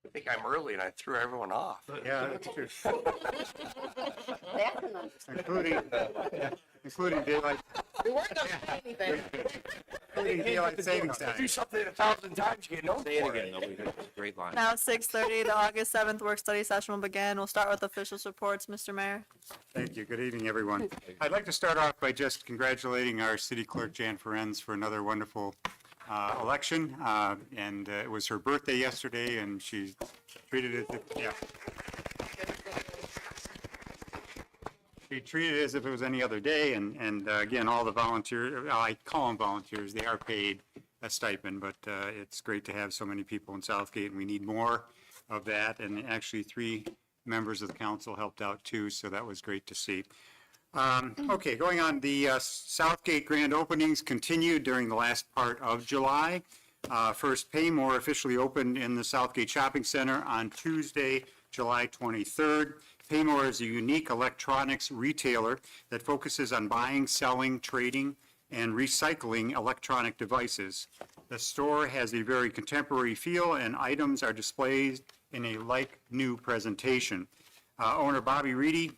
I think I'm early and I threw everyone off. Yeah, that's true. That's an understatement. Including daylight, We weren't gonna say anything. including daylight savings Do time. something 1,000 times, you get known Say it for again, nobody heard. Great line. Now, 6:30, the August 7th work study session will begin. We'll start with officials reports, Mr. Mayor. Thank you. Good evening, everyone. I'd like to start off by just congratulating our city clerk, Jan Ferenz, for another wonderful election. And it was her birthday yesterday, and she treated it, yeah. She treated it as if it was any other day, and again, all the volunteers, I call them volunteers, they are paid a stipend, but it's great to have so many people in Southgate, and we need more of that, and actually 3 members of the council helped out too, so that was great to see. Okay, going on, the Southgate grand openings continued during the last part of July. First, Paymore officially opened in the Southgate Shopping Center on Tuesday, July 23rd. Paymore is a unique electronics retailer that focuses on buying, selling, trading, and recycling electronic devices. The store has a very contemporary feel, and items are displayed in a like-new presentation. Owner Bobby Reedy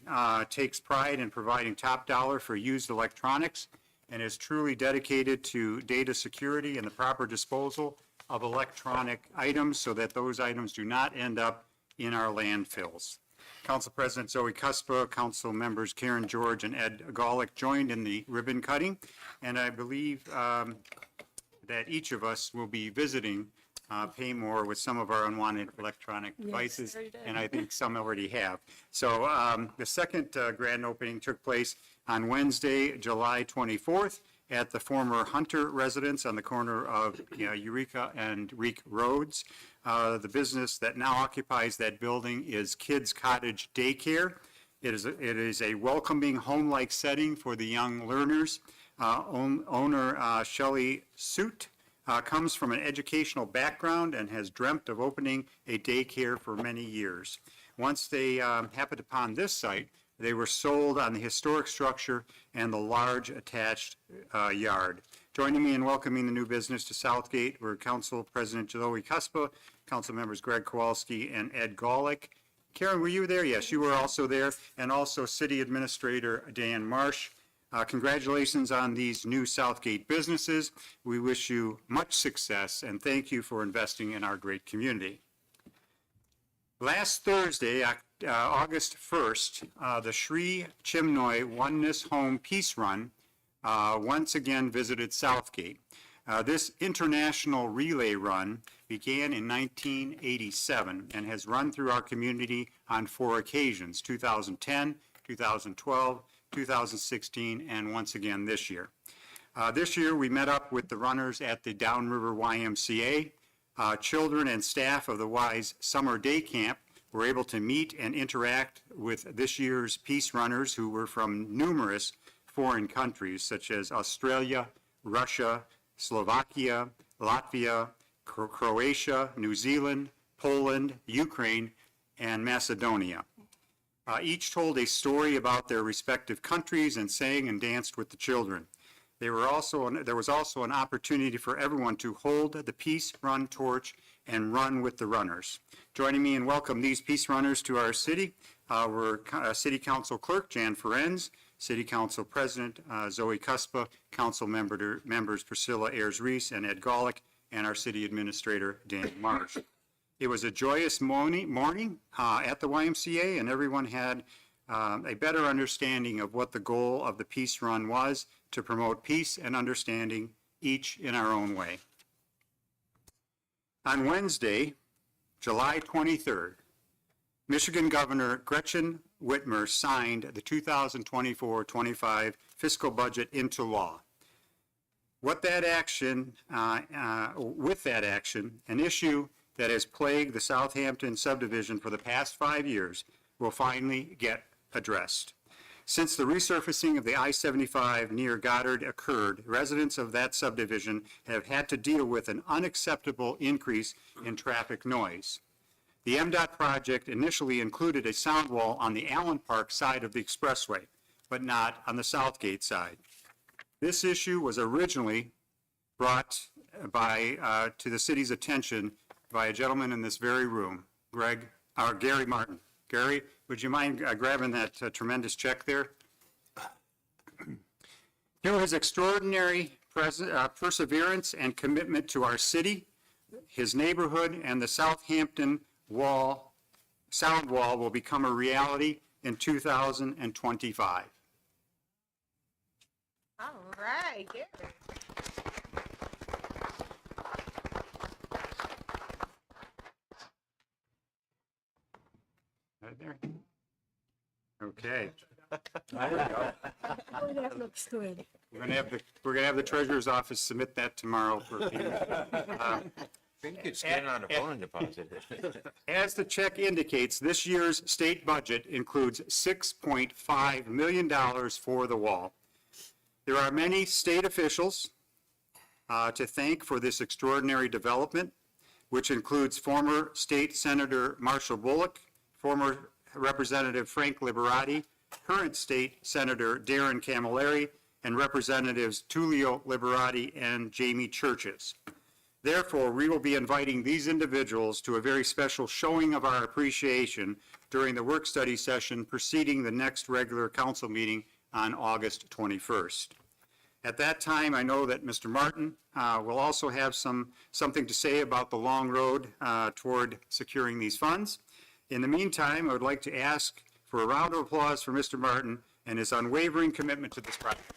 takes pride in providing top dollar for used electronics and is truly dedicated to data security and the proper disposal of electronic items so that those items do not end up in our landfills. Council President Zoe Cuspa, Council members Karen George and Ed Golick joined in the ribbon cutting, and I believe that each of us will be visiting Paymore with some of our unwanted electronic devices, and I think some already have. So the second grand opening took place on Wednesday, July 24th at the former Hunter residence on the corner of Eureka and Reek Roads. The business that now occupies that building is Kids Cottage Daycare. It is a welcoming, home-like setting for the young learners. Owner Shelley Soot comes from an educational background and has dreamt of opening a daycare for many years. Once they happened upon this site, they were sold on the historic structure and the large attached yard. Joining me in welcoming the new business to Southgate were Council President Zoe Cuspa, Council members Greg Kowalski and Ed Golick. Karen, were you there? Yes, you were also there, and also City Administrator Dan Marsh. Congratulations on these new Southgate businesses. We wish you much success and thank you for investing in our great community. Last Thursday, August 1st, the Sri Chimnoy Oneness Home Peace Run once again visited Southgate. This international relay run began in 1987 and has run through our community on 4 occasions, 2010, 2012, 2016, and once again this year. This year, we met up with the runners at the Downriver YMCA. Children and staff of the Y's Summer Day Camp were able to meet and interact with this year's Peace Runners who were from numerous foreign countries such as Australia, Russia, Slovakia, Latvia, Croatia, New Zealand, Poland, Ukraine, and Macedonia. Each told a story about their respective countries and sang and danced with the children. There was also an opportunity for everyone to hold the Peace Run torch and run with the runners. Joining me and welcome these Peace Runners to our city were City Council Clerk Jan Ferenz, City Council President Zoe Cuspa, Council members Priscilla Ayers-Reese and Ed Golick, and our City Administrator Dan Marsh. It was a joyous morning at the YMCA, and everyone had a better understanding of what the goal of the Peace Run was, to promote peace and understanding, each in our own way. On Wednesday, July 23rd, Michigan Governor Gretchen Whitmer signed the 2024-25 fiscal budget into law. With that action, an issue that has plagued the Southampton subdivision for the past 5 years will finally get addressed. Since the resurfacing of the I-75 near Goddard occurred, residents of that subdivision have had to deal with an unacceptable increase in traffic noise. The MDOT project initially included a sound wall on the Allen Park side of the expressway, but not on the Southgate side. This issue was originally brought to the city's attention by a gentleman in this very room, Gary Martin. Gary, would you mind grabbing that tremendous check there? Through his extraordinary perseverance and commitment to our city, his neighborhood, and the Southampton sound wall will become a reality in 2025. All right, Gary. Right there. Okay. Oh, that looks good. We're gonna have the treasurer's office submit that tomorrow for payment. You could scan on a phone and deposit it. As the check indicates, this year's state budget includes $6.5 million for the wall. There are many state officials to thank for this extraordinary development, which includes former State Senator Marshall Bullock, former Representative Frank Liberati, current State Senator Darren Camilleri, and Representatives Tullio Liberati and Jamie Churches. Therefore, we will be inviting these individuals to a very special showing of our appreciation during the work-study session preceding the next regular council meeting on August 21st. At that time, I know that Mr. Martin will also have something to say about the long road toward securing these funds. In the meantime, I would like to ask for a round of applause for Mr. Martin and his unwavering commitment to this project.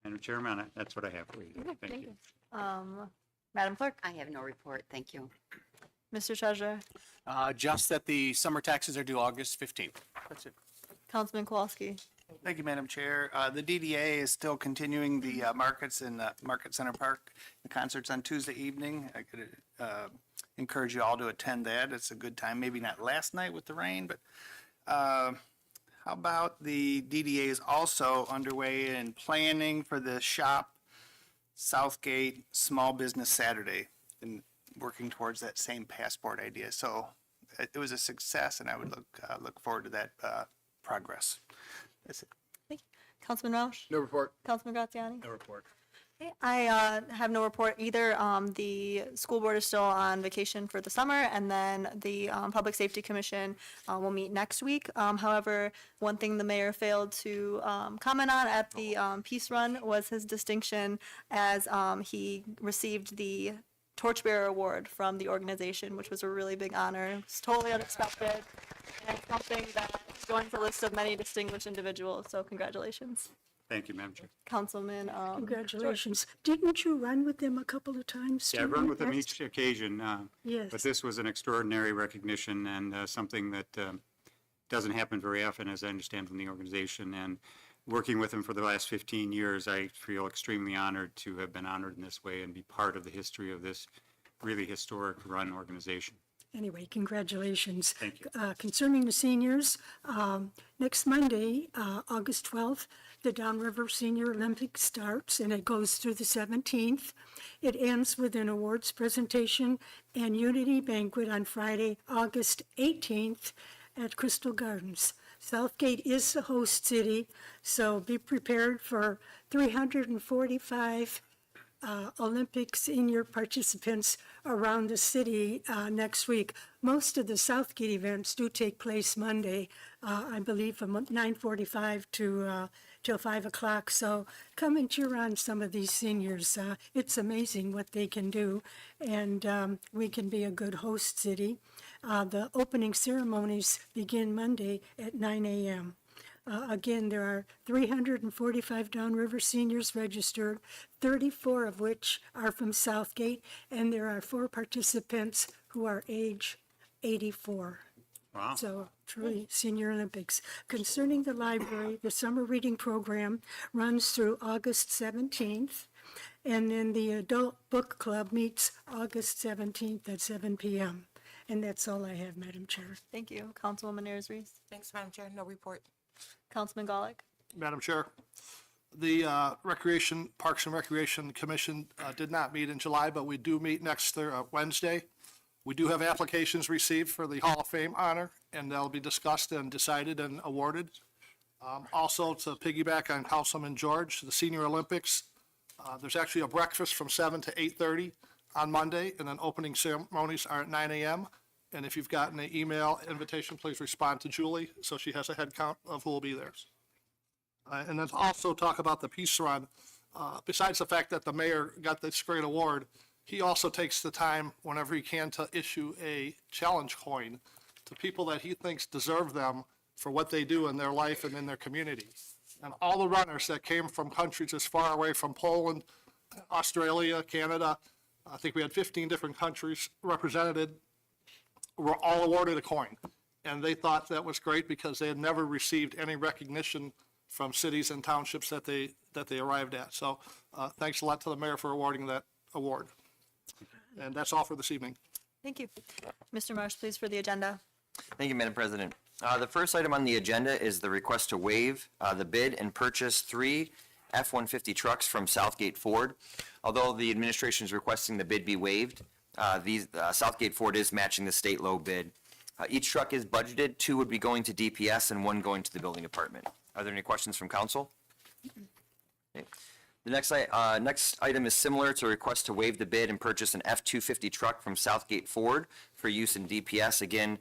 Madam Chairman, that's what I have for you. Thank you. Madam Clerk, I have no report, thank you. Mr. Treasurer, Just that the summer taxes are due August 15th. That's it. Councilman Kowalski. Thank you, Madam Chair. The DDA is still continuing the markets in Market Center Park. The concert's on Tuesday evening. I could encourage you all to attend that. It's a good time. Maybe not last night with the rain, but how about the DDA is also underway in planning for the shop Southgate Small Business Saturday and working towards that same passport idea. So it was a success, and I would look forward to that progress. That's it. Thank you. Councilman Roush? No report. Councilman Graziani? No report. Okay, I have no report either. The school board is still on vacation for the summer, and then the Public Safety Commission will meet next week. However, one thing the mayor failed to comment on at the Peace Run was his distinction as he received the Torchbearer Award from the organization, which was a really big honor. It was totally unexpected, and something that joins a list of many distinguished individuals. So congratulations. Thank you, Madam Chair. Councilman. Congratulations. Didn't you run with them a couple of times? Yeah, I've too, run in with the them past? each occasion, Yes. but this was an extraordinary recognition and something that doesn't happen very often, as I understand from the organization. And working with them for the last 15 years, I feel extremely honored to have been honored in this way and be part of the history of this really historic run organization. Anyway, congratulations. Thank you. Concerning the seniors, next Monday, August 12th, the Downriver Senior Olympics starts, and it goes through the 17th. It ends with an awards presentation and unity banquet on Friday, August 18th at Crystal Gardens. Southgate is the host city, so be prepared for 345 Olympic senior participants around the city next week. Most of the Southgate events do take place Monday, I believe from 9:45 to till 5 o'clock. So come and cheer on some of these seniors. It's amazing what they can do, and we can be a good host city. The opening ceremonies begin Monday at 9 a.m. Again, there are 345 Downriver seniors registered, 34 of which are from Southgate, and there are 4 participants who are age 84. Wow. So truly Senior Olympics. Concerning the library, the summer reading program runs through August 17th, and then the adult book club meets August 17th at 7 p.m. And that's all I have, Madam Chair. Thank you. Councilwoman Ayers-Reese. Thanks, Madam Chair. No report. Councilman Golick. Madam Chair, the Parks and Recreation Commission did not meet in July, but we do meet next Wednesday. We do have applications received for the Hall of Fame honor, and they'll be discussed and decided and awarded. Also, to piggyback on Councilman George, the Senior Olympics There's actually a breakfast from 7 to 8:30 on Monday, and then opening ceremonies are at 9 a.m. And if you've gotten an email invitation, please respond to Julie, so she has a head count of who will be there. And then also talk about the Peace Run. Besides the fact that the mayor got this great award, he also takes the time whenever he can to issue a challenge coin to people that he thinks deserve them for what they do in their life and in their community. And all the runners that came from countries as far away from Poland, Australia, Canada, I think we had 15 different countries represented, were all awarded a coin. And they thought that was great because they had never received any recognition from cities and townships that they arrived at. So thanks a lot to the mayor for awarding that award. And that's all for this evening. Thank you. Mr. Marsh, please, for the agenda. Thank you, Madam President. The first item on the agenda is the request to waive the bid and purchase 3 F-150 trucks from Southgate Ford. Although the administration is requesting the bid be waived, Southgate Ford is matching the state low bid. Each truck is budgeted. 2 would be going to DPS and 1 going to the building department. Are there any questions from council? Okay. The next item is similar to a request to waive the bid and purchase an F-250 truck from Southgate Ford for use in DPS. Again,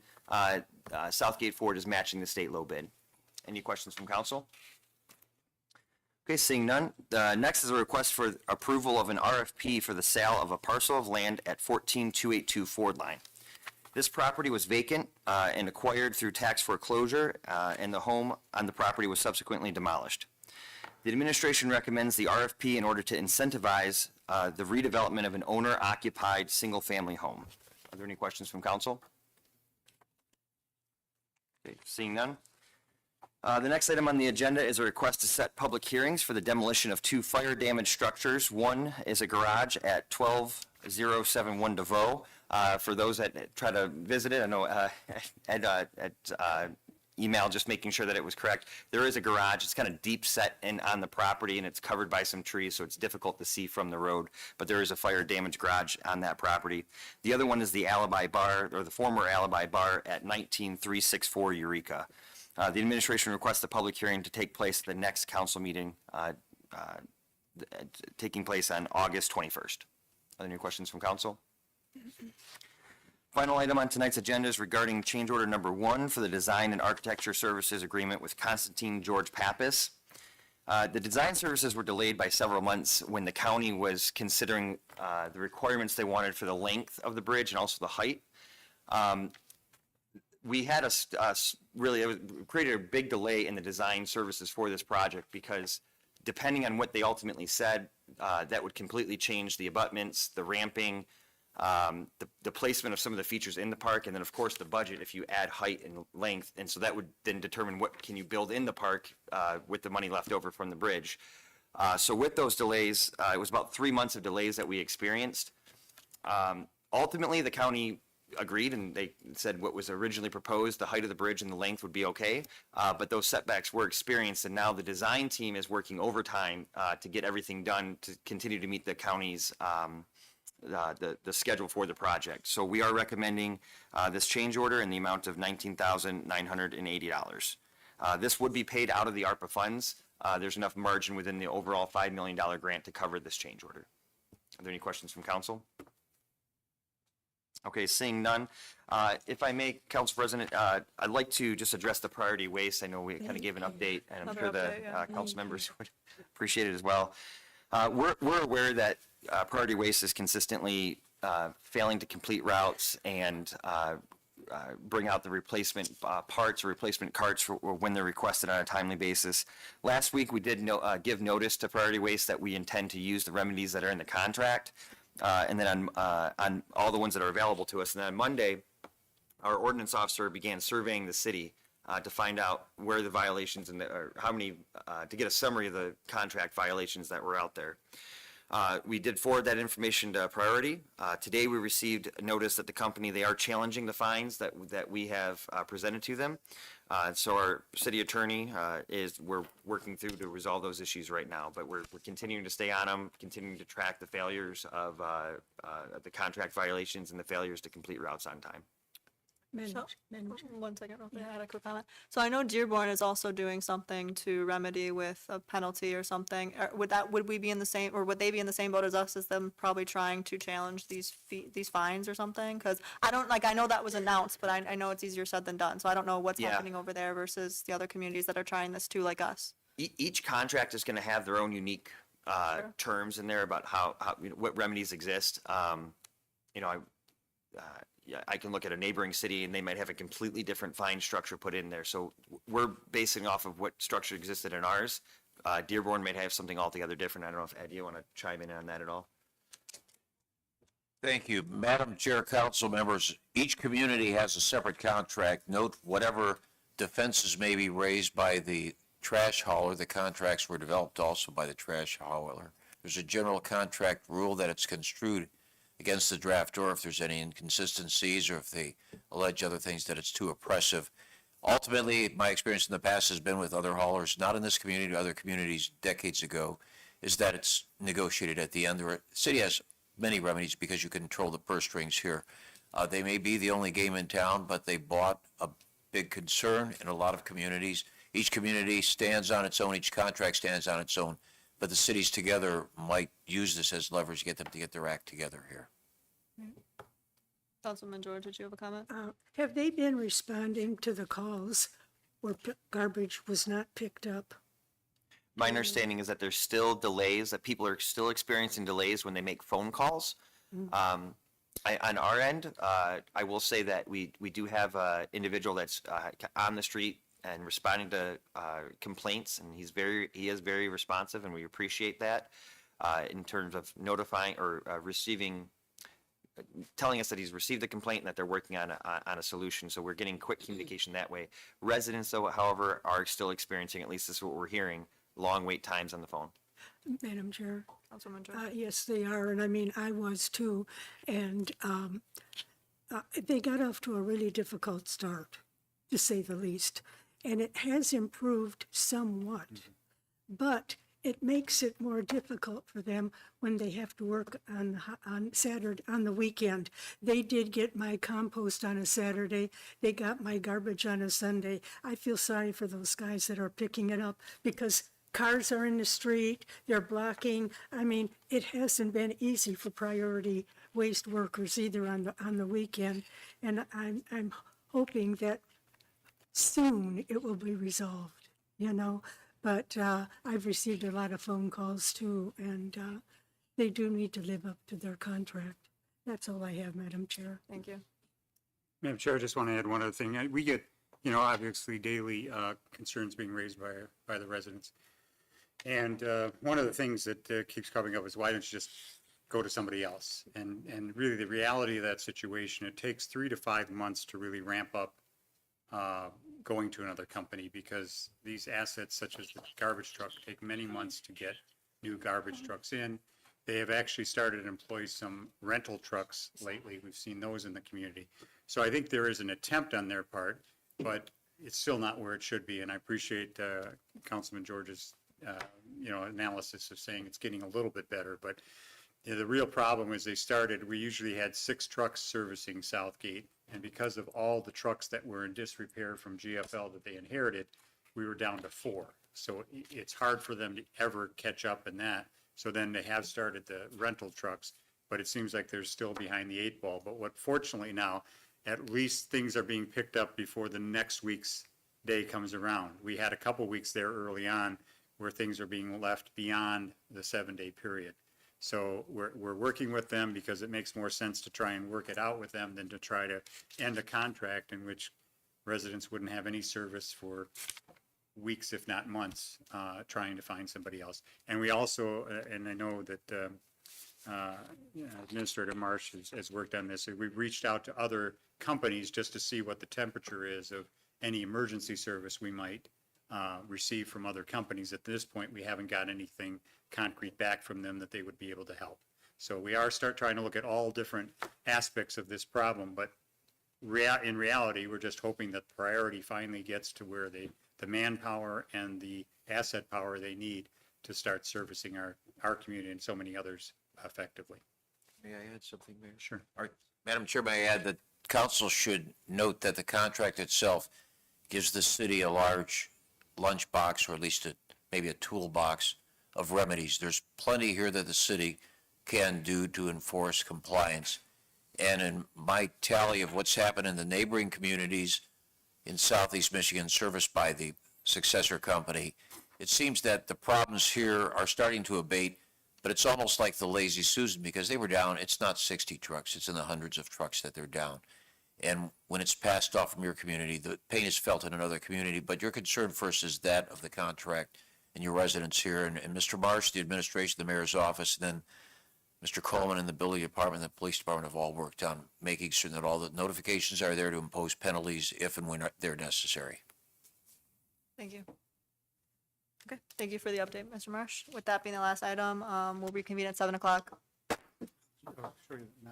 Southgate Ford is matching the state low bid. Any questions from council? Okay, seeing none. Next is a request for approval of an RFP for the sale of a parcel of land at 14282 Ford Line. This property was vacant and acquired through tax foreclosure, and the home on the property was subsequently demolished. The administration recommends the RFP in order to incentivize the redevelopment of an owner-occupied single-family home. Are there any questions from council? Okay, seeing none. The next item on the agenda is a request to set public hearings for the demolition of 2 fire-damaged structures. One is a garage at 12071 DeVoe. For those that try to visit it, I know at email, just making sure that it was correct. There is a garage. It's kind of deep set in on the property, and it's covered by some trees, so it's difficult to see from the road. But there is a fire-damaged garage on that property. The other one is the Alibi Bar, or the former Alibi Bar at 19364 Eureka. The administration requests the public hearing to take place at the next council meeting, taking place on August 21st. Are there any questions from council? Final item on tonight's agenda is regarding change order number 1 for the design and architecture services agreement with Constantine George Pappas. The design services were delayed by several months when the county was considering the requirements they wanted for the length of the bridge and also the height. We had it created a big delay in the design services for this project because depending on what they ultimately said, that would completely change the abutments, the ramping, the placement of some of the features in the park, and then of course the budget if you add height and length, and so that would then determine what can you build in the park with the money left over from the bridge. So with those delays, it was about 3 months of delays that we experienced. Ultimately, the county agreed and they said what was originally proposed, the height of the bridge and the length would be okay, but those setbacks were experienced, and now the design team is working overtime to get everything done to continue to meet the county's the schedule for the project. So we are recommending this change order in the amount of $19,980. This would be paid out of the ARPA funds. There's enough margin within the overall $5 million grant to cover this change order. Are there any questions from council? Okay, seeing none. If I may, Council President, I'd like to just address the priority waste. I know we kind of gave an update, and I'm sure the council members would appreciate it as well. We're aware that priority waste is consistently failing to complete routes and bring out the replacement parts or replacement carts for when they're requested on a timely basis. Last week, we did give notice to priority waste that we intend to use the remedies that are in the contract, and then on all the ones that are available to us. And then on Monday, our ordinance officer began surveying the city to find out where the violations and or how many, to get a summary of the contract violations that were out there. We did forward that information to Priority. Today we received a notice that the company, they are challenging the fines that we have presented to them. So our city attorney we're working through to resolve those issues right now, but we're continuing to stay on them, continuing to track the failures of the contract violations and the failures to complete routes on time. One second, real quick, I had a quick comment. So I know Dearborn is also doing something to remedy with a penalty or something. Would we be in the same, or would they be in the same boat as us, as them probably trying to challenge these fines or something? Because I don't, like, I know that was announced, but I know it's easier said than done. So I don't know what's Yeah. happening over there versus the other communities that are trying this too, like us. Each contract is going to have their own unique terms in there about how what remedies exist. You know, yeah, I can look at a neighboring city and they might have a completely different fine structure put in there. So we're basing off of what structure existed in ours. Dearborn may have something altogether different. I don't know if Ed, you want to chime in on that at all? Thank you. Madam Chair, council members, each community has a separate contract. Note whatever defenses may be raised by the trash hauler, the contracts were developed also by the trash hauler. There's a general contract rule that it's construed against the drafter if there's any inconsistencies or if they allege other things that it's too oppressive. Ultimately, my experience in the past has been with other haulers, not in this community, other communities decades ago, is that it's negotiated at the end. The city has many remedies because you control the purse strings here. They may be the only game in town, but they bought a big concern in a lot of communities. Each community stands on its own, each contract stands on its own, but the cities together might use this as leverage to get them to get their act together here. Councilman George, did you have a comment? Have they been responding to the calls where garbage was not picked up? My understanding is that there's still delays, that people are still experiencing delays when they make phone calls. On our end, I will say that we do have an individual that's on the street and responding to complaints, and he is very responsive, and we appreciate that in terms of notifying or telling us that he's received the complaint and that they're working on a solution. So we're getting quick communication that way. Residents, though, however, are still experiencing, at least this is what we're hearing, long wait times on the phone. Madam Chair? Councilman George? Yes, they are, and I mean, I was too. And they got off to a really difficult start, to say the least. And it has improved somewhat, but it makes it more difficult for them when they have to work on Saturday, on the weekend. They did get my compost on a Saturday. They got my garbage on a Sunday. I feel sorry for those guys that are picking it up because cars are in the street, they're blocking. I mean, it hasn't been easy for priority waste workers either on the weekend. And I'm hoping that soon it will be resolved, you know. But I've received a lot of phone calls too, and they do need to live up to their contract. That's all I have, Madam Chair. Thank you. Madam Chair, I just want to add one other thing. We get, you know, obviously daily concerns being raised by the residents. And one of the things that keeps coming up is, why don't you just go to somebody else? And really the reality of that situation, it takes 3 to 5 months to really ramp up going to another company, because these assets such as the garbage truck take many months to get new garbage trucks in. They have actually started to employ some rental trucks lately. We've seen those in the community. So I think there is an attempt on their part, but it's still not where it should be. And I appreciate Councilman George's analysis of saying it's getting a little bit better. But the real problem is we usually had 6 trucks servicing Southgate. And because of all the trucks that were in disrepair from GFL that they inherited, we were down to 4. So it's hard for them to ever catch up in that. So then they have started the rental trucks, but it seems like they're still behind the 8 ball. But fortunately now, at least things are being picked up before the next week's day comes around. We had a couple weeks there early on where things are being left beyond the 7-day period. So we're working with them because it makes more sense to try and work it out with them than to try to end a contract in which residents wouldn't have any service for weeks, if not months, trying to find somebody else. And we also, and I know that Administrator Marsh has worked on this, we've reached out to other companies just to see what the temperature is of any emergency service we might receive from other companies. At this point, we haven't got anything concrete back from them that they would be able to help. So we are trying to look at all different aspects of this problem, but in reality, we're just hoping that priority finally gets to where the manpower and the asset power they need to start servicing our community and so many others effectively. May I add something, Mayor? Sure. All right. Madam Chair, may I add that council should note that the contract itself gives the city a large lunchbox, or at least maybe a toolbox of remedies. There's plenty here that the city can do to enforce compliance. And in my tally of what's happened in the neighboring communities in southeast Michigan serviced by the successor company, it seems that the problems here are starting to abate, but it's almost like the Lazy Susan, because they were down, it's not 60 trucks, it's in the hundreds of trucks that they're down. And when it's passed off from your community, the pain is felt in another community, but your concern first is that of the contract and your residents here. And Mr. Marsh, the administration, the mayor's office, and then Mr. Coleman and the building department and the police department have all worked on making certain that all the notifications are there to impose penalties if and when they're necessary. Thank you. Okay, thank you for the update, Mr. Marsh. With that being the last item, we'll reconvene at 7 o'clock. Sure, no.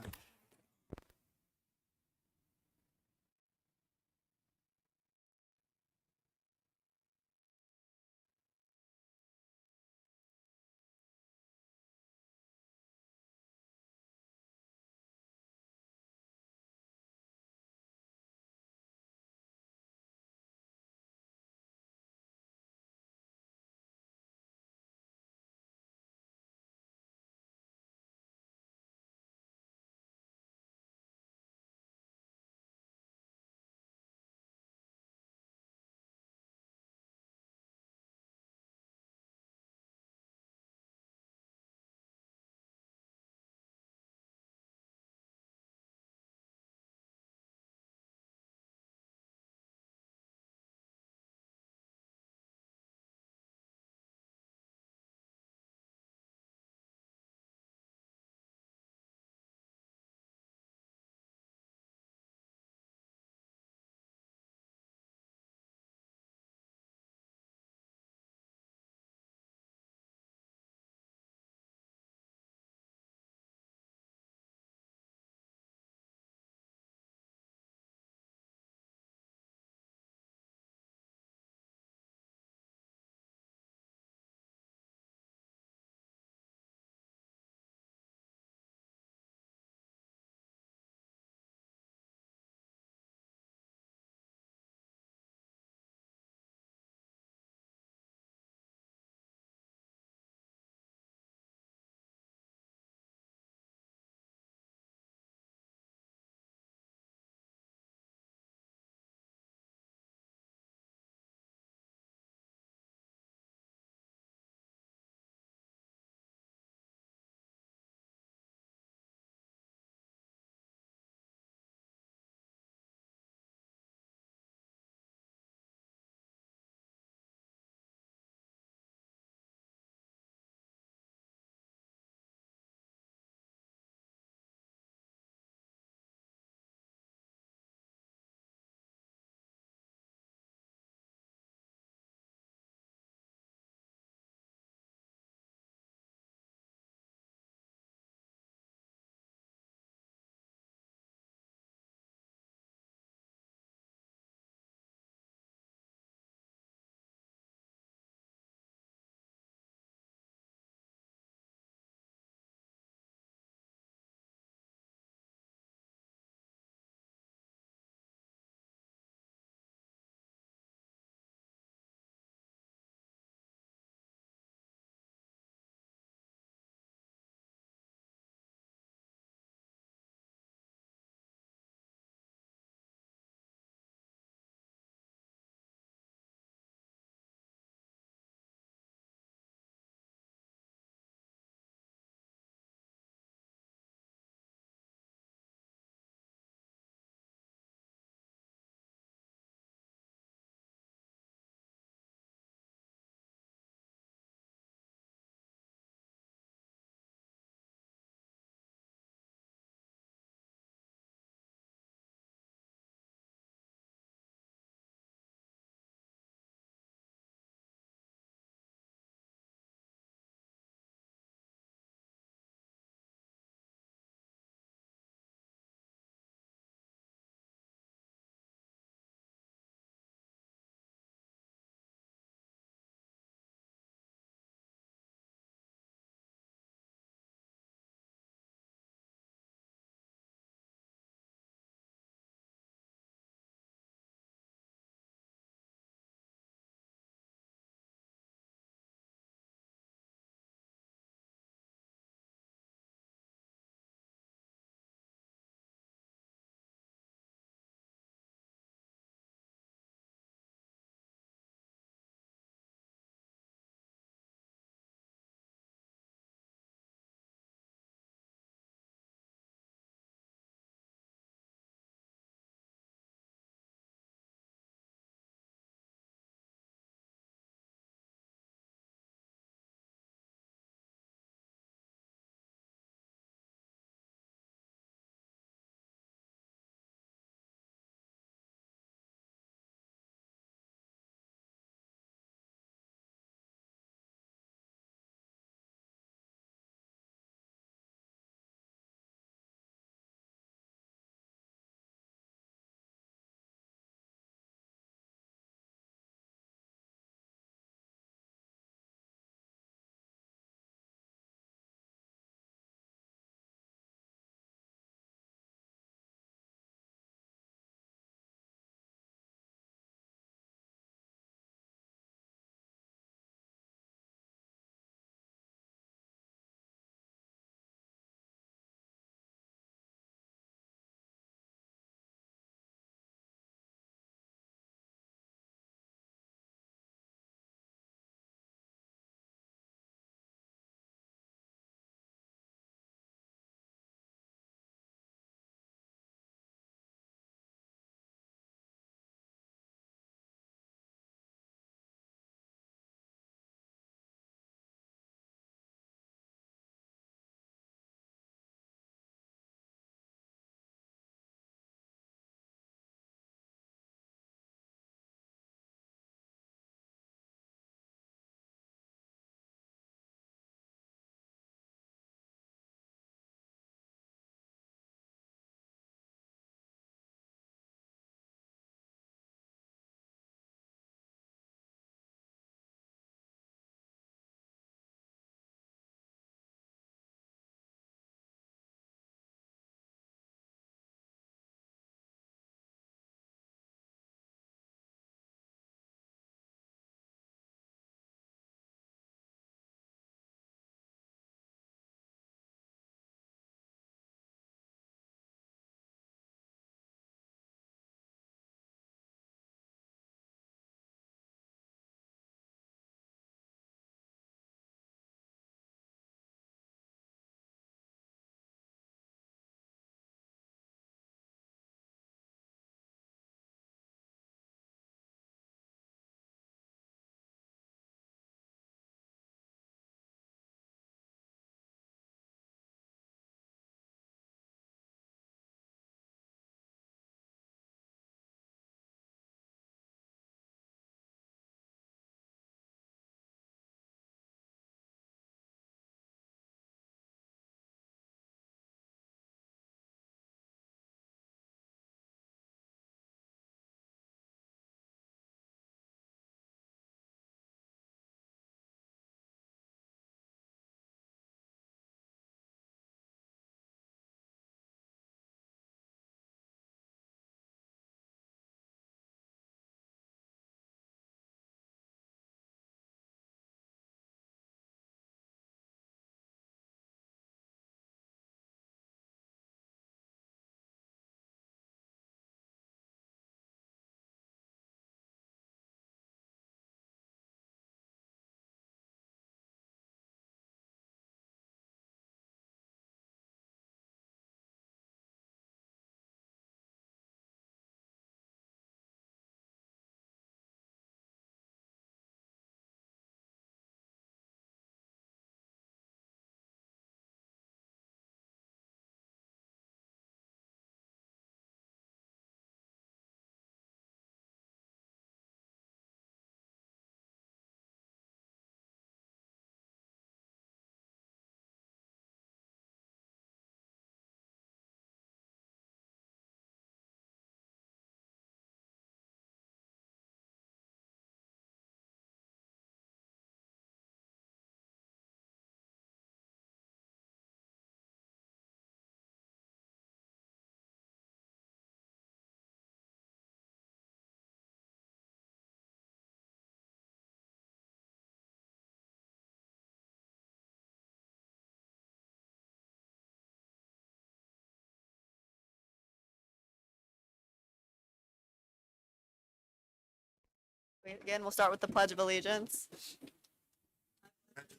Again, we'll start with the Pledge of Allegiance.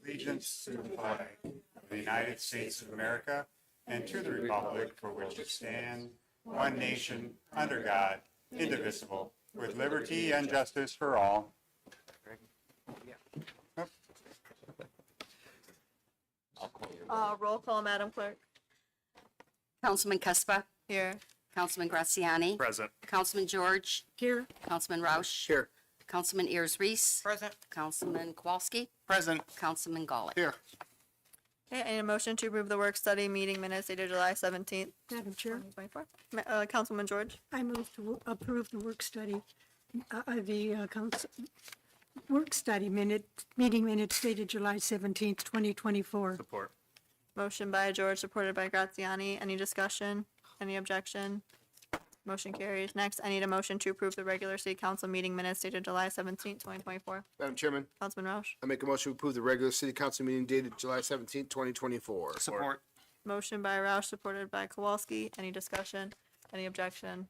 Allegiance to the flag of the United States of America and to the republic for which it stands, one nation, under God, indivisible, with liberty and justice for all. Roll call, Madam Clerk. Councilman Cuspa, Here. Councilman Graziani, Present. Councilman George, Here, Councilman Roush, Here. Councilman Ayers Reese, Present. Councilman Kowalski, Present. Councilman Gullett. Here. Okay, I need a motion to approve the work study meeting minutes dated July 17th, Madam Chair, 2024. Councilman George. I move to approve the work study, work study meeting minutes dated July 17th, 2024. Support. Motion by George, supported by Graziani. Any discussion? Any objection? Motion carries. Next, I need a motion to approve the regular city council meeting minutes dated July 17th, 2024. Madam Chairman, Councilman Roush. I make a motion to approve the regular city council meeting dated July 17th, 2024. Support. Motion by Roush, supported by Kowalski. Any discussion? Any objection?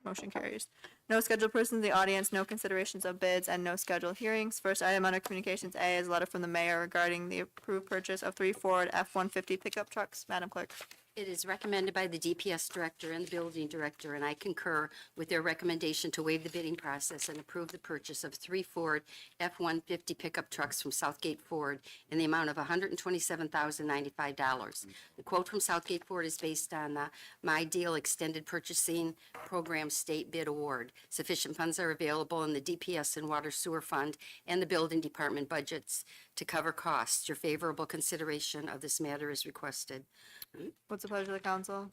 Motion carries. No scheduled persons in the audience, no considerations of bids, and no scheduled hearings. First item under Communications A is a letter from the mayor regarding the approved purchase of 3 Ford F-150 pickup trucks. Madam Clerk. It is recommended by the DPS director and the building director, and I concur with their recommendation to waive the bidding process and approve the purchase of 3 Ford F-150 pickup trucks from Southgate Ford in the amount of $127,095. The quote from Southgate Ford is based on the My Deal Extended Purchasing Program State Bid Award. Sufficient funds are available in the DPS and Water Sewer Fund and the Building Department budgets to cover costs. Your favorable consideration of this matter is requested. What's the pleasure of the council?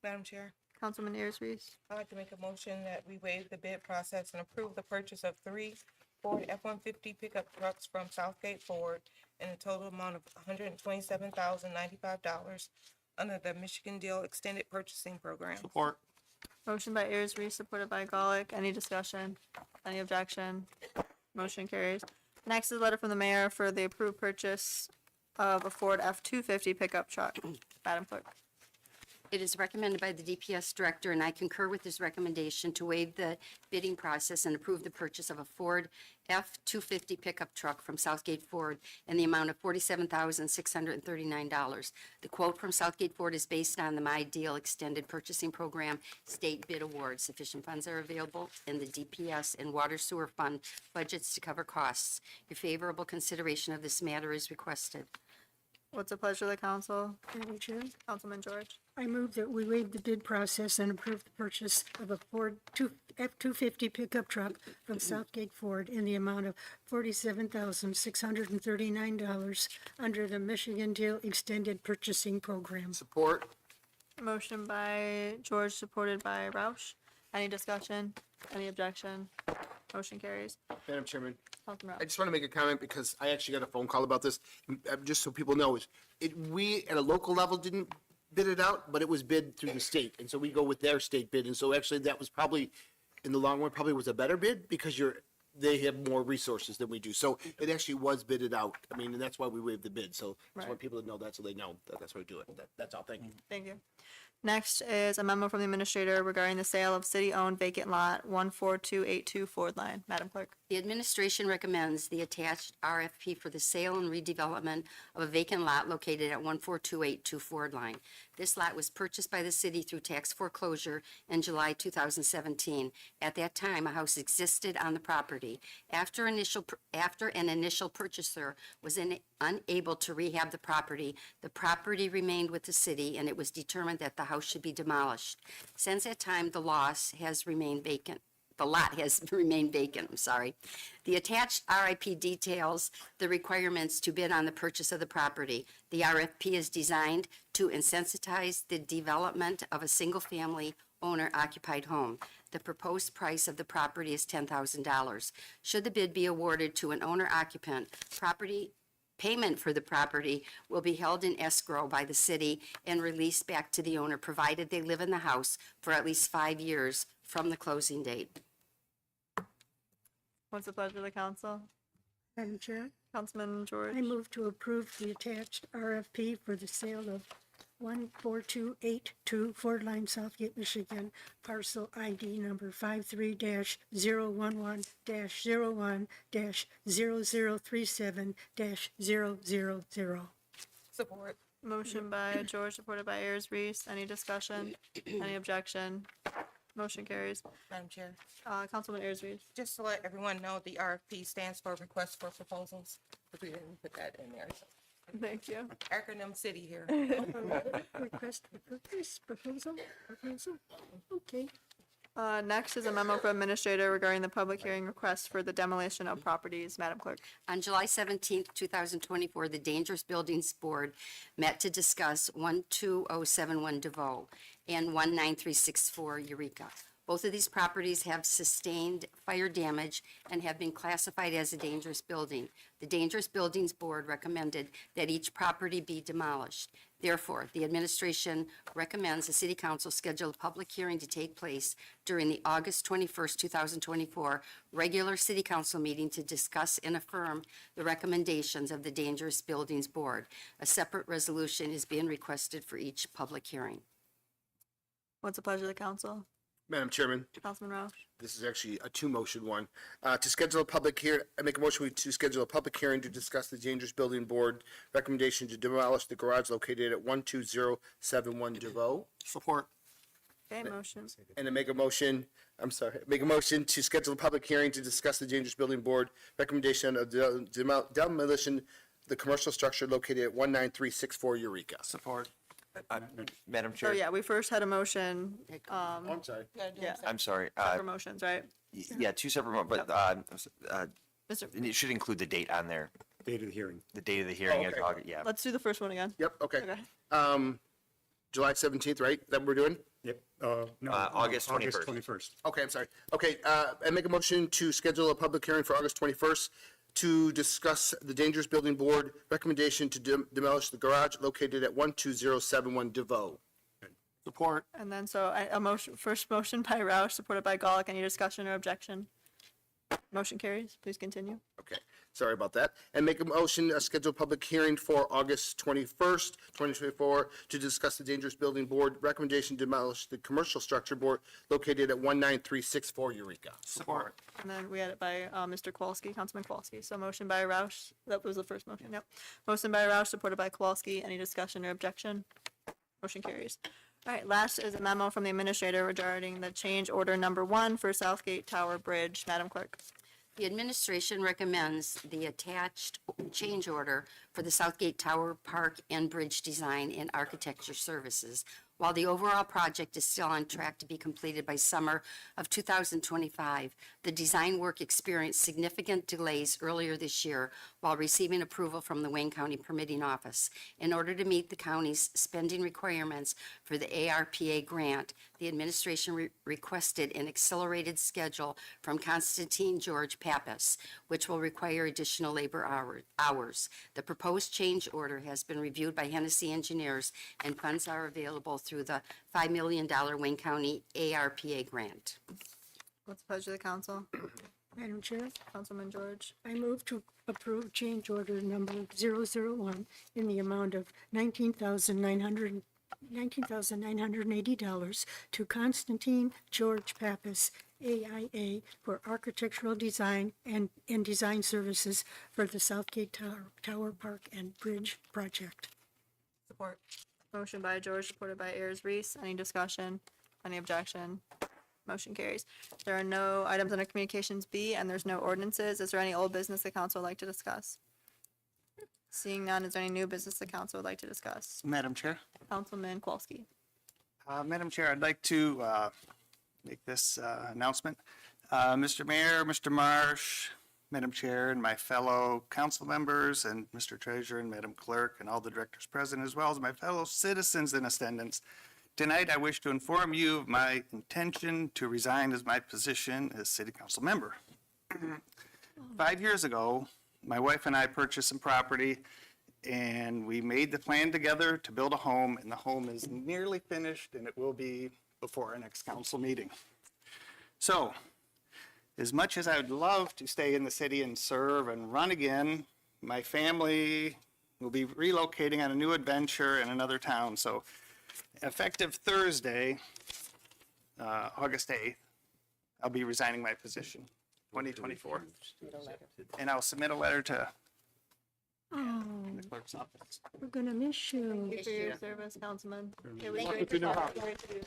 Madam Chair, Councilman Ayers Reese. I'd like to make a motion that we waive the bid process and approve the purchase of 3 Ford F-150 pickup trucks from Southgate Ford in a total amount of $127,095 under the Michigan Deal Extended Purchasing Program. Support. Motion by Ayers Reese, supported by Golick. Any discussion? Any objection? Motion carries. Next is a letter from the mayor for the approved purchase of a Ford F-250 pickup truck. Madam Clerk. It is recommended by the DPS director, and I concur with his recommendation to waive the bidding process and approve the purchase of a Ford F-250 pickup truck from Southgate Ford in the amount of $47,639. The quote from Southgate Ford is based on the My Deal Extended Purchasing Program State Bid Award. Sufficient funds are available in the DPS and Water Sewer Fund budgets to cover costs. Your favorable consideration of this matter is requested. What's the pleasure of the council? Madam Chair, Councilman George. I move that we waive the bid process and approve the purchase of a Ford F-250 pickup truck from Southgate Ford in the amount of $47,639 under the Michigan Deal Extended Purchasing Program. Support. Motion by George, supported by Roush. Any discussion? Any objection? Motion carries. Madam Chairman, Councilman I Roush. just want to make a comment because I actually got a phone call about this. Just so people know, we at a local level didn't bid it out, but it was bid through the state. And so we go with their state bid. And so actually that was probably, in the long run, probably was a better bid because they have more resources than we do. So it actually was bidded out. I mean, and that's why we waived the bid. So I just want people to know that so they know that that's why we do it. That's all. Thank you. Thank you. Next is a memo from the administrator regarding the sale of city-owned vacant lot 14282 Ford Line. Madam Clerk. The administration recommends the attached RFP for the sale and redevelopment of a vacant lot located at 14282 Ford Line. This lot was purchased by the city through tax foreclosure in July 2017. At that time, a house existed on the property. After an initial purchaser was unable to rehab the property remained with the city, and it was determined that the house should be demolished. Since that time, the lot has remained vacant. The attached RIP details the requirements to bid on the purchase of the property. The RFP is designed to incentivize the development of a single-family owner-occupied home. The proposed price of the property is $10,000. Should the bid be awarded to an owner-occupant, payment for the property will be held in escrow by the city and released back to the owner, provided they live in the house for at least 5 years from the closing date. What's the pleasure of the council? Madam Chair, Councilman George. I move to approve the attached RFP for the sale of 14282, Ford Line, Southgate, Michigan, parcel ID number 53-011-01-0037-000. Support. Motion by George, supported by Ayers Reese. Any discussion? Any objection? Motion carries. Madam Chair, Councilman Ayers Reese. just to let everyone know, the RFP stands for Request for Proposals, because we didn't put that in there. So, Thank you. acronym city here. Request proposal? Okay. Next is a memo from Administrator regarding the public hearing request for the demolition of properties. Madam Clerk. On July 17th, 2024, the Dangerous Buildings Board met to discuss 12071 DeVoe and 19364 Eureka. Both of these properties have sustained fire damage and have been classified as a dangerous building. The Dangerous Buildings Board recommended that each property be demolished. Therefore, the administration recommends the City Council schedule a public hearing to take place during the August 21st, 2024 regular City Council meeting to discuss and affirm the recommendations of the Dangerous Buildings Board. A separate resolution is being requested for each public hearing. What's the pleasure of the council? Madam Chairman, Councilman Roush. this is actually a two-motion one. To schedule a public hearing, I make a motion to schedule a public hearing to discuss the Dangerous Building Board recommendation to demolish the garage located at 12071 DeVoe. Support. Okay, motion. And to make a motion to schedule a public hearing to discuss the Dangerous Building Board recommendation of demolition of the commercial structure located at 19364 Eureka. Support. Madam So Chair, we first had a motion, I'm sorry. yeah, I'm sorry. for motions, right? Yeah, two separate, but Mr. it should include the date on there. Date of the hearing. The date of the hearing is okay. August, yeah. Let's do the first one again. Yep, okay. Okay. July 17th, right, that we're doing? Yep. No, August 21st. 21st. Okay, I'm sorry. Okay, I make a motion to schedule a public hearing for August 21st to discuss the Dangerous Building Board recommendation to demolish the garage located at 12071 DeVoe. Support. And then a motion, first motion by Roush, supported by Golick. Any discussion or objection? Motion carries. Please continue. Okay, sorry about that. And make a motion, schedule a public hearing for August 21st, 2024, to discuss the Dangerous Building Board recommendation to demolish the commercial structure board located at 19364 Eureka. Support. And then we had it by Mr. Kowalski, Councilman Kowalski. So motion by Roush. That was the first motion. Yep. Motion by Roush, supported by Kowalski. Any discussion or objection? Motion carries. All right, last is a memo from the administrator regarding the change order number 1 for Southgate Tower Bridge. Madam Clerk. The administration recommends the attached change order for the Southgate Tower Park and Bridge Design and Architecture Services. While the overall project is still on track to be completed by summer of 2025, the design work experienced significant delays earlier this year while receiving approval from the Wayne County Permitting Office. In order to meet the county's spending requirements for the ARPA grant, the administration requested an accelerated schedule from Constantine George Pappas, which will require additional labor hours. The proposed change order has been reviewed by Hennessy Engineers, and funds are available through the $5 million Wayne County ARPA grant. What's the pleasure of the council? Madam Chair, Councilman George. I move to approve change order number 001 in the amount of $19,980 to Constantine George Pappas, AIA, for architectural design and design services for the Southgate Tower Park and Bridge project. Support. Motion by George, supported by Ayers Reese. Any discussion? Any objection? Motion carries. There are no items under Communications B, and there's no ordinances. Is there any old business the council would like to discuss? Seeing none, is there any new business the council would like to discuss? Madam Chair. Councilman Kowalski. Madam Chair, I'd like to make this announcement. Mr. Mayor, Mr. Marsh, Madam Chair, and my fellow council members, and Mr. Treasurer and Madam Clerk, and all the directors present, as well as my fellow citizens in attendance. Tonight, I wish to inform you of my intention to resign as my position as city council member. 5 years ago, my wife and I purchased some property, and we made the plan together to build a home, and the home is nearly finished, and it will be before our next council meeting. So, as much as I would love to stay in the city and serve and run again, my family will be relocating on a new adventure in another town. So effective Thursday, August 8th, I'll be resigning my position, 2024. And I'll submit a letter to Oh, the clerk's office. we're gonna miss you. Thank you for your service, Councilman. It was Thank great you. to talk to you.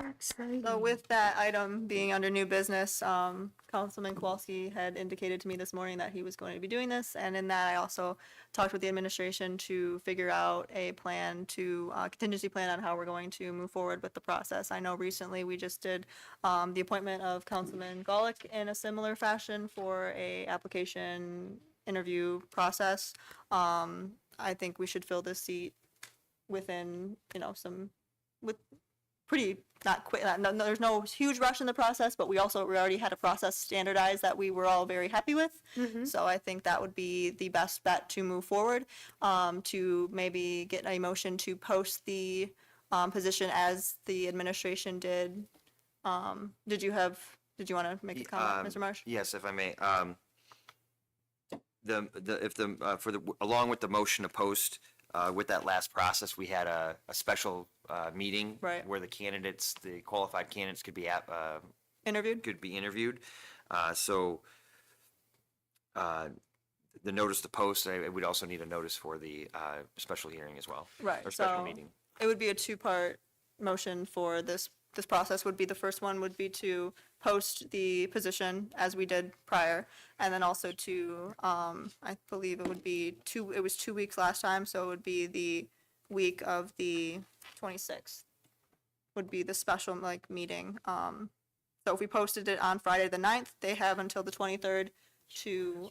How exciting. So with that item being under new business, Councilman Kowalski had indicated to me this morning that he was going to be doing this. And in that, I also talked with the administration to figure out a plan to, contingency plan on how we're going to move forward with the process. I know recently we just did the appointment of Councilman Golick in a similar fashion for a application interview process. I think we should fill this seat within, with pretty, not quick, no, there's no huge rush in the process, but we already had a process standardized that we were all very happy with. So I think that would be the best bet to move forward, to maybe get a motion to post the position as the administration did. Did you want to make a comment, Mr. Marsh? Yes, if I may. Along with the motion to post, with that last process, we had a special meeting Right. where the qualified candidates could be Interviewed? So the notice to post, we'd also need a notice for the special hearing as well. Right, Or special so meeting. it would be a two-part motion for this process. Would be, the first one would be to post the position as we did prior, and then also to, I believe it would be it was 2 weeks last time, so it would be the week of the 26th would be the special, meeting. So if we posted it on Friday the 9th, they have until the 23rd to,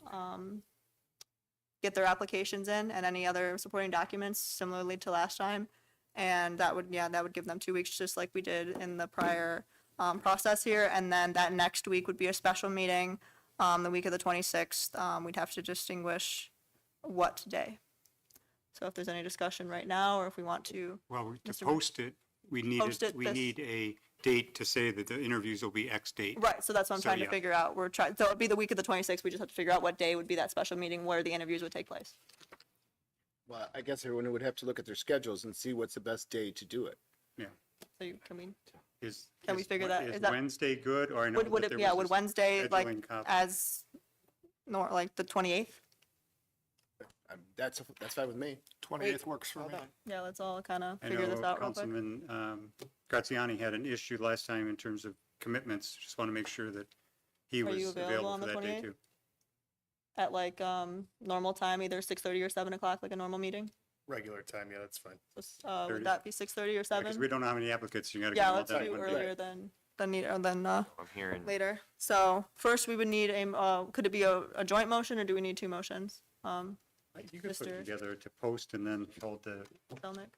get their applications in and any other supporting documents similarly to last time. And that would give them 2 weeks, just like we did in the prior process here. And then that next week would be a special meeting, the week of the 26th. We'd have to distinguish what day. So if there's any discussion right now, or if we want to, Well, to Mr. post it, we need a date to say that the interviews will be X date. right, so that's what I'm So, trying to yeah. figure out. So it'd be the week of the 26th. We just have to figure out what day would be that special meeting where the interviews would take place. Well, I guess everyone would have to look at their schedules and see what's the best day to do it. Yeah. So can we, Is, Can we is- figure that- Is is that- Wednesday good, or I know would that it, there yeah, was would this Wednesday, scheduling conf- as, like the 28th? That's fine with me. 28th works for me. Yeah, let's all kind of I figure this know out real quick. Councilman Graziani had an issue last time in terms of commitments. Just want to make sure that he Are was you available available on for the that day 28th? too. At like normal time, either 6:30 or 7 o'clock, like a normal meeting? Regular time, yeah, that's fine. So, 30. would that be 6:30 or 7? Because we don't know how many applicants, you gotta get Yeah, them all let's done in do one day. earlier than I'm hearing. later. So first, we would need could it be a joint motion, or do we need two motions? You could put Mr. it together to post and then Selnick,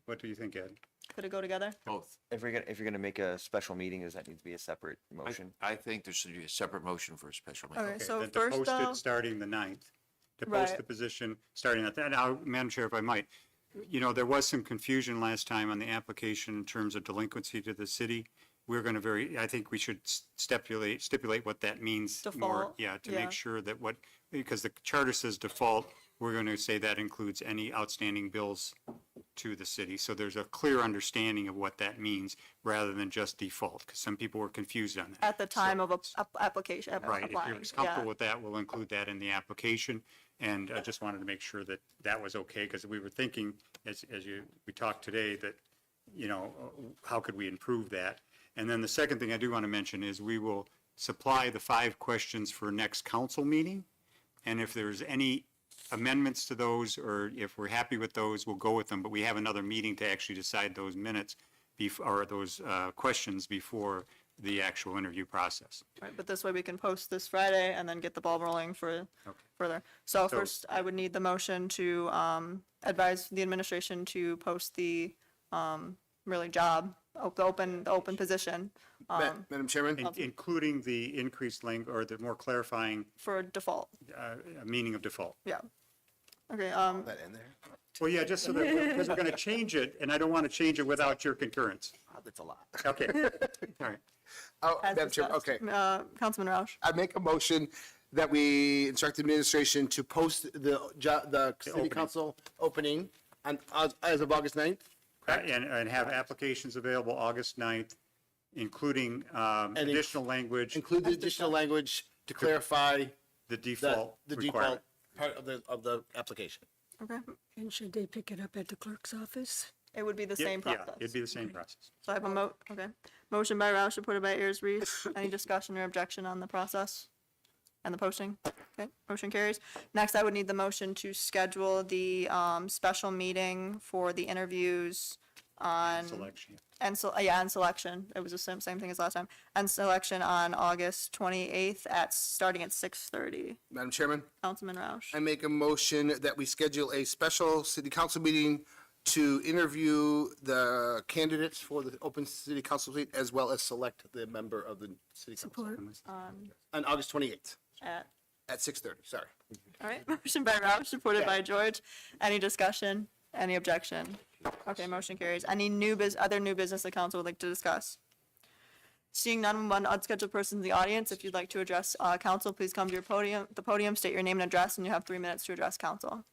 what do you think, Ed? could it go together? Both. If you're gonna make a special meeting, does that need to be a separate motion? I think there should be a separate motion for a special meeting. Okay, Okay, so then to first, post it starting the 9th, to post Right. the position starting at that. Now, Madam Chair, if I might, there was some confusion last time on the application in terms of delinquency to the city. We're going to I think we should stipulate what that means more. Default, Yeah, to yeah. make sure that because the charter says default, we're going to say that includes any outstanding bills to the city. So there's a clear understanding of what that means rather than just default, because some people were confused on that. At the time of application, Right, if applying, you're yeah. comfortable with that, we'll include that in the application. And I just wanted to make sure that that was okay, because we were thinking, we talked today, that, how could we improve that? And then the second thing I do want to mention is we will supply the 5 questions for next council meeting. And if there's any amendments to those, or if we're happy with those, we'll go with them. But we have another meeting to actually decide those minutes, or those questions before the actual interview process. Right, but this way we can post this Friday and then get the ball rolling for further. So first, I would need the motion to advise the administration to post the job, the open position Madam Chairman? Including the increased language, or the more clarifying for default. meaning of default. Yeah. Okay. That in there? Well, yeah, just so that, because we're going to change it, and I don't want to change it without your concurrence. That's a lot. Okay, all right. Oh, as Madam Chairman, discussed. okay. Councilman Roush. I make a motion that we instruct the administration to post the city opening. council opening on, as of August 9th. And have applications available August 9th, including And additional language, Include the additional language to clarify the default the requirement. default part of the application. Okay. And should they pick it up at the clerk's office? It would be the Yeah, same yeah, process. it'd be the same process. So I have a okay. Motion by Roush, supported by Ayers Reese. Any discussion or objection on the process and the posting? Okay, motion carries. Next, I would need the motion to schedule the, special meeting for the interviews on. Selection. And so, yeah, and selection. It was the same thing as last time. And selection on August 28th starting at 6:30. Madam Chairman, Councilman Roush. I make a motion that we schedule a special city council meeting to interview the candidates for the open city council seat as well as select the member of the city council Support. on August 28th At, at 6:30, sorry. all right, motion by Roush, supported by George. Any discussion? Any objection? Okay, motion carries. Any other new business the council would like to discuss? Seeing none, one unscheduled person in the audience, if you'd like to address, council, please come to the podium, state your name and address, and you have 3 minutes to address council.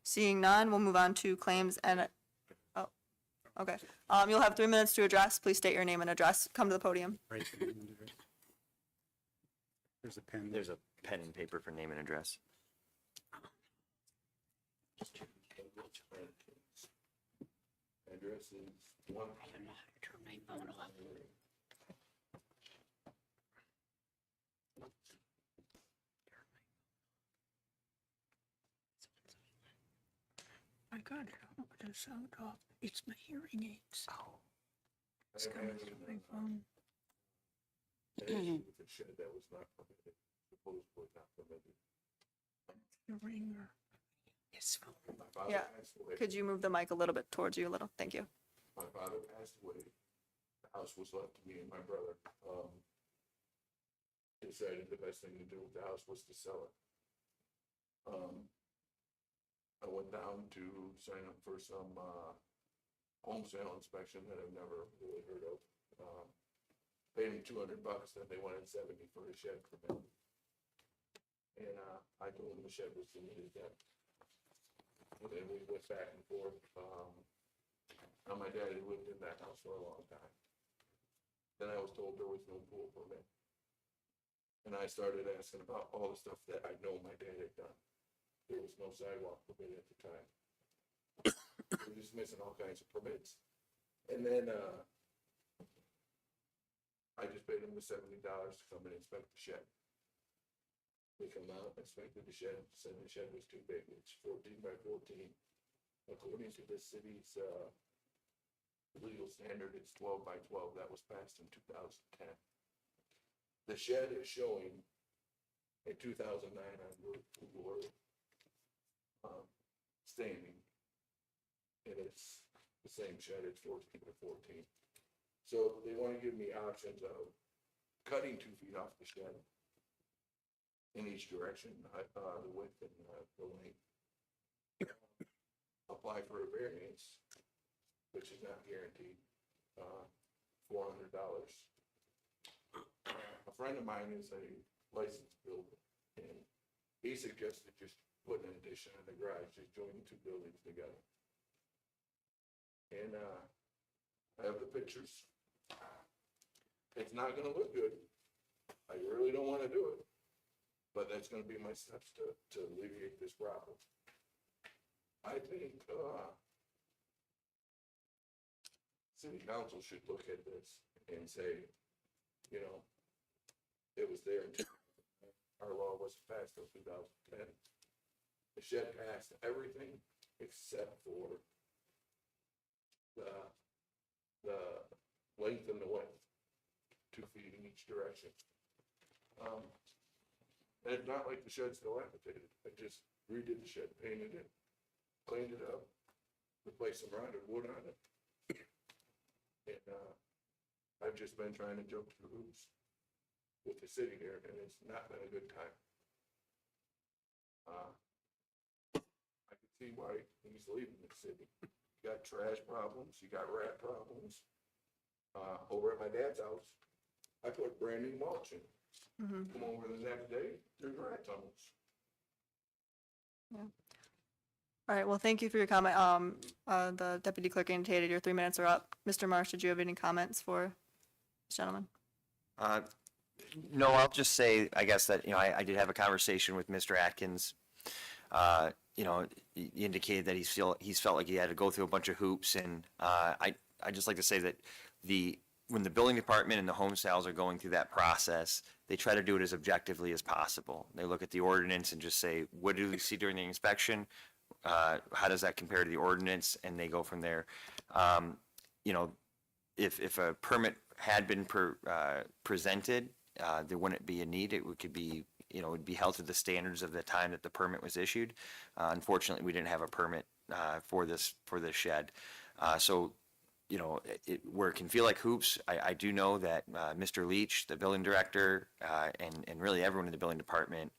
Seeing none, we'll move on to claims and, oh, okay. You'll have 3 minutes to address. Please state your name and address. Come to the podium. Right. There's a pen. There's a pen and paper for name and address. I got it. I want to sound off. It's my hearing aids. Oh. It's coming through my phone. The ringer. His phone. Yeah. Could you move the mic a little bit towards you a little? Thank you. My father passed away. The house was left to me and my brother. Decided the best thing to do with the house was to sell it. I went down to sign up for some home sale inspection that I've never really heard of. Paid me $200, then they wanted 70 for a shed permit. And I told them the shed was needed then. And then we went back and forth. Now my dad had lived in that house for a long time. Then I was told there was no pool permit. And I started asking about all the stuff that I know my dad had done. There was no sidewalk permit at the time. We're just missing all kinds of permits. And then I just paid him the $70 to come and inspect the shed. They come out, inspected the shed, said the shed was too big. It's 14 by 14. According to the city's legal standard, it's 12 by 12. That was passed in 2010. The shed is showing in 2009 on Google Earth standing, and it's the same shed. It's 14 by 14. So they want to give me options of cutting 2 feet off the shed in each direction, the width and the length. Apply for a variance, which is not guaranteed, $400. A friend of mine is a licensed builder, and he suggested just putting an addition in the garage, just joining 2 buildings together. And I have the pictures. It's not gonna look good. I really don't wanna do it, but that's gonna be my steps to alleviate this problem. I think, city council should look at this and say, you know, it was there until our law was passed in 2010. The shed passed everything except for the length and the width, 2 feet in each direction. And it's not like the shed's dilapidated. I just redid the shed, painted it, cleaned it up, replaced some rotted wood on it. And I've just been trying to jump through hoops with the city here, and it's not been a good time. I can see why he's leaving the city. You got trash problems, you got rat problems. Over at my dad's house, I put brand new mulch in. Come over the next day, there's rat tunnels. All right, well, thank you for your comment. The deputy clerk indicated your 3 minutes are up. Mr. Marsh, did you have any comments for this gentleman? No, I'll just say, I guess that, I did have a conversation with Mr. Atkins. He indicated that he's felt like he had to go through a bunch of hoops, and I just like to say that when the building department and the home sales are going through that process, they try to do it as objectively as possible. They look at the ordinance and just say, what do we see during the inspection? How does that compare to the ordinance? And they go from there. If a permit had been presented, there wouldn't be a need. It could be, it would be held to the standards of the time that the permit was issued. Unfortunately, we didn't have a permit for this shed. Where it can feel like hoops, I do know that Mr. Leach, the building director, and really everyone in the building department,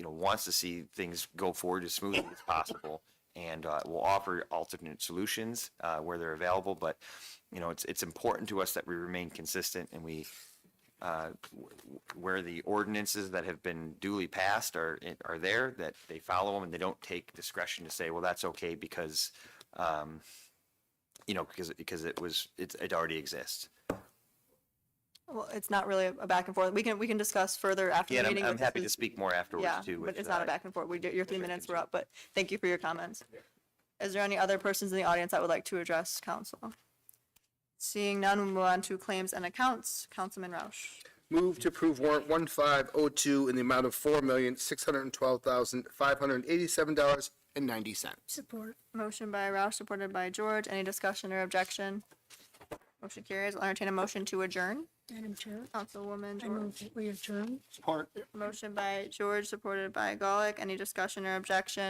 wants to see things go forward as smoothly as possible, and will offer alternate solutions where they're available. But it's important to us that we remain consistent, and we where the ordinances that have been duly passed are there, that they follow them, and they don't take discretion to say, well, that's okay because because it already exists. Well, it's not really a back and forth. We can discuss further after Yeah, the and meeting. I'm but happy this to is- speak more afterwards Yeah, too. but with, it's not a back and forth. Your 3 minutes were up, but thank you for your comments. Is there any other persons in the audience that would like to address council? Seeing none, we'll move on to claims and accounts. Councilman Roush. Move to approve warrant 1502 in the amount of $4,612,587.90. Support. Motion by Roush, supported by George. Any discussion or objection? Motion carries. I'll entertain a motion to adjourn. Madam Chair, Councilwoman I George. move that we adjourn. Support. Motion by George, supported by Golick. Any discussion or objection?